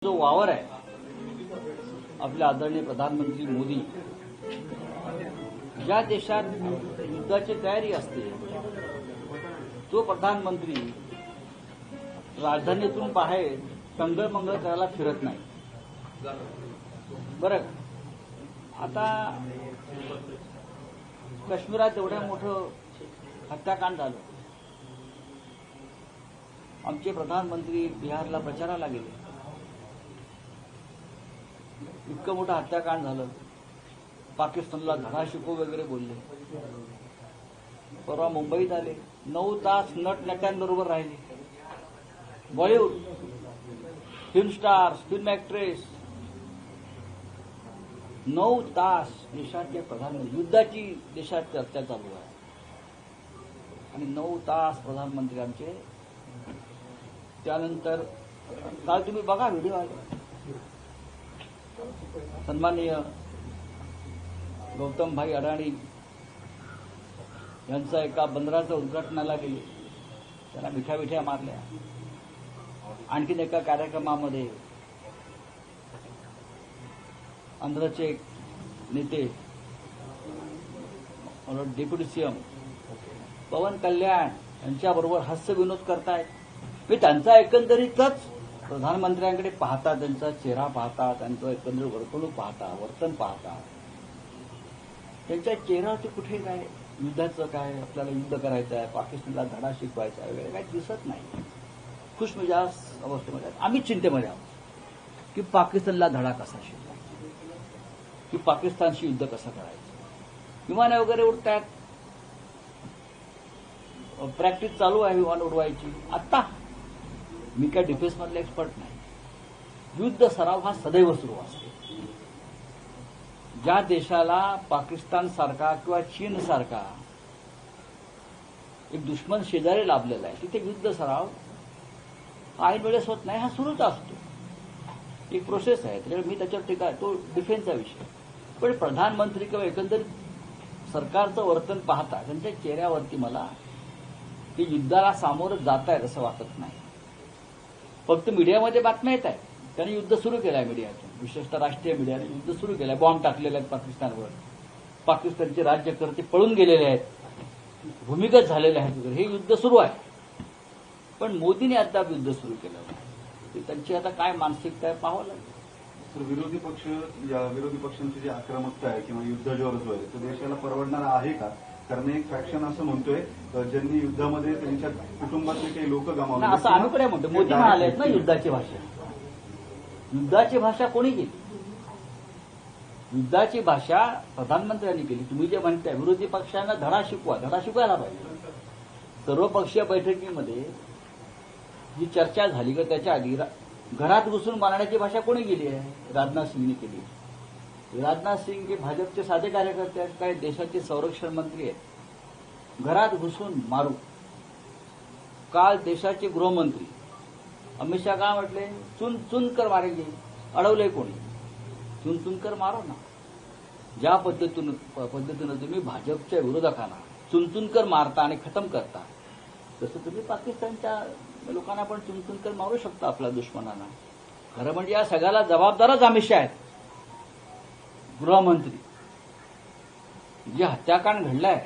जो वावर आहे आपले आदरणीय प्रधानमंत्री मोदी ज्या देशात युद्धाची तयारी असते तो प्रधानमंत्री राजधानीतून बाहेर टंगळमंगळ करायला फिरत नाही। बरं, आता काश्मीरात एवढं मोठं हत्याकांड झालं, आमचे प्रधानमंत्री बिहारला प्रचाराला गेले, इतकं मोठं हत्याकांड झालं, पाकिस्तानला धडा शिकवू वगैरे बोलले। परवा मुंबईत आले, 9 तास नटनट्यांबरोबर राहिले, Bollywood film stars, film actress, 9 तास देशाचे प्रधानमंत्री, युद्धाची देशात चर्चा चालू आहे आणि 9 तास प्रधानमंत्री आमचे। त्यानंतर काल तुम्ही बघा व्हिडिओ आले, सन्माननीय गौतमभाई अडाणी यांचा एका बंदराच्या उद्घाटनाला गेले, त्यांना मिठ्या मारल्या। आणखीन एका कार्यक्रमामध्ये आंध्रचे नेते डेप्युटी सीएम पवन कल्याण यांच्याबरोबर हास्यविनोद करतायत। त्यांचा एकंदरीतच प्रधानमंत्र्यांकडे पाहता, त्यांचा चेहरा पाहता, त्यांचं एकंदर वर्तणूक पाहता, वर्तन पाहता, त्यांच्या चेहऱ्यावरती कुठे काय युद्धाचं काय, आपल्याला युद्ध करायचं आहे, पाकिस्तानला धडा शिकवायचा आहे वगैरे काही दिसत नाही। खुशमिजाज अवस्थेमध्ये आम्ही चिंतेमध्ये आहोत की पाकिस्तानला धडा कसा शिकवायचा, की पाकिस्तानशी युद्ध कसं करायचं। विमानं वगैरे उडतात, प्रॅक्टिस चालू आहे विमान उडवायची। आता मी काय डिफेन्समधले एक्सपर्ट नाही, युद्ध सराव हा सदैव सुरू असतो। ज्या देशाला पाकिस्तान सारखा किंवा चीन सारखा एक दुश्मन शेजारी लाभलेला आहे, तिथे युद्ध सराव ऐन वेळेस होत नाही, हा सुरूच असतो, एक प्रोसेस आहे। त्याच्यामुळे मी त्याच्यावर टीका आहे, तो डिफेन्सचा विषय। पण प्रधानमंत्री किंवा एकंदरीत सरकारचं वर्तन पाहता त्यांच्या चेहऱ्यावरती मला ते युद्धाला सामोरं जात आहेत असं वाटत नाही। फक्त मीडियामध्ये बातम्या येत आहेत, त्यांनी युद्ध सुरू केलं आहे, मीडियातून विशेषतः राष्ट्रीय मीडियाने युद्ध सुरू केलं आहे, बॉम्ब टाकलेले आहेत पाकिस्तानवर, पाकिस्तानचे राज्यकर्ते पळून गेलेले आहेत, भूमिगत झालेले आहेत वगैरे, हे युद्ध सुरू आहे। पण मोदींनी आता युद्ध सुरू केलं, त्यांची आता काय मानसिकता आहे पाहावं लागेल। विरोधी पक्षांची जी आक्रमकता आहे किंवा युद्ध जो अर्ज आहे तो देशाला परवडणारा आहे का? कारण एक फॅक्शन असं म्हणतोय ज्यांनी युद्धामध्ये त्यांच्या कुटुंबातले काही लोक गमावले, असं आम्ही पण म्हणतो। मोदी म्हणाले ना युद्धाची भाषा, युद्धाची भाषा कोणी केली? युद्धाची भाषा प्रधानमंत्र्यांनी केली। तुम्ही जे म्हणताय विरोधी पक्षांना धडा शिकवायला पाहिजे। सर्वपक्षीय बैठकीमध्ये जी चर्चा झाली का त्याच्या आधी घरात घुसून मारण्याची भाषा कोणी केली आहे? राजनाथ सिंगने केली। राजनाथ सिंग हे भाजपचे साधे कार्यकर्ते आहेत, काही देशाचे संरक्षण मंत्री आहेत, घरात घुसून मारू। काल देशाचे गृहमंत्री अमित शहा काय म्हटले? चुन चुन कर मारेंगे। अडवलंय कोणी? चुन चुन कर मारो ना। ज्या पद्धतीनं तुम्ही भाजपच्या विरोधकांना चुन चुन कर मारता आणि खतम करता, तसं तुम्ही पाकिस्तानच्या लोकांना पण चुन चुन कर मारू शकता, आपल्या दुश्मनांना। खरं म्हणजे या सगळ्याला जबाबदारच अमित शहा आहेत, गृहमंत्री। जे हत्याकांड घडलंय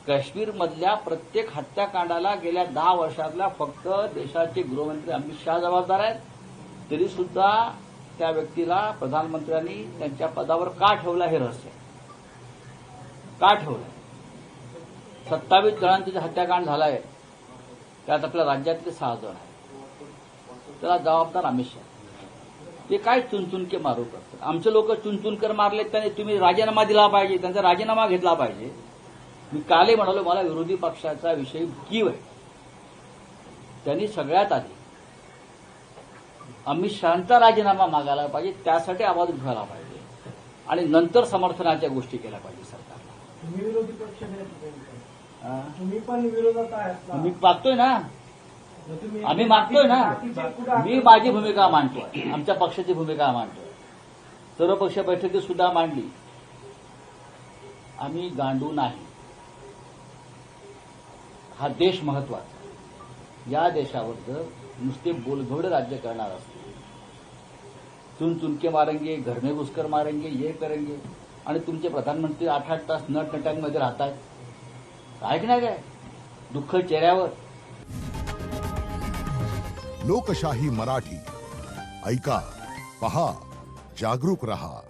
काश्मीरमधल्या प्रत्येक हत्याकांडाला गेल्या 10 वर्षातल्या फक्त देशाचे गृहमंत्री अमित शहा जबाबदार आहेत। तरी सुद्धा त्या व्यक्तीला प्रधानमंत्र्यांनी त्यांच्या पदावर का ठेवला हे रहस्य आहे। का ठेवलं? 27 जणांचं जे हत्याकांड झालंय त्यात आपल्या राज्यातले 6 जण आहेत, त्याला जबाबदार अमित शहा। ते काय चुनचुन के मारू करतात? आमचे लोक चुनचुन कर मारले, त्याने तुम्ही राजीनामा दिला पाहिजे, त्यांचा राजीनामा घेतला पाहिजे। मी कालही म्हणालो मला विरोधी पक्षाचा विषय कीव आहे। त्यांनी सगळ्यात आधी अमित शहांचा राजीनामा मागायला पाहिजे, त्यासाठी आवाज उठवायला पाहिजे आणि नंतर समर्थनाच्या गोष्टी केल्या पाहिजे सरकारला। तुम्ही विरोधी पक्ष तुम्ही पण विरोधात आहात, मी मागतोय ना, आम्ही मागतोय ना, मी माझी भूमिका मांडतोय, आमच्या पक्षाची भूमिका मांडतोय, सर्वपक्षीय बैठकीत सुद्धा मांडली। आम्ही गांडू नाही, हा देश महत्वाचा। या देशावर जर नुसते बोलघोडे राज्य करणार असतील चुन चुनके मारेंगे, घर में घुसकर मारेंगे, ये करेंगे, आणि तुमचे प्रधानमंत्री 8-8 तास नटनट्यांमध्ये राहतात. काय की नाही काय दुःख चेहऱ्यावर. लोकशाही मराठी ऐका, पहा, जागरूक रहा.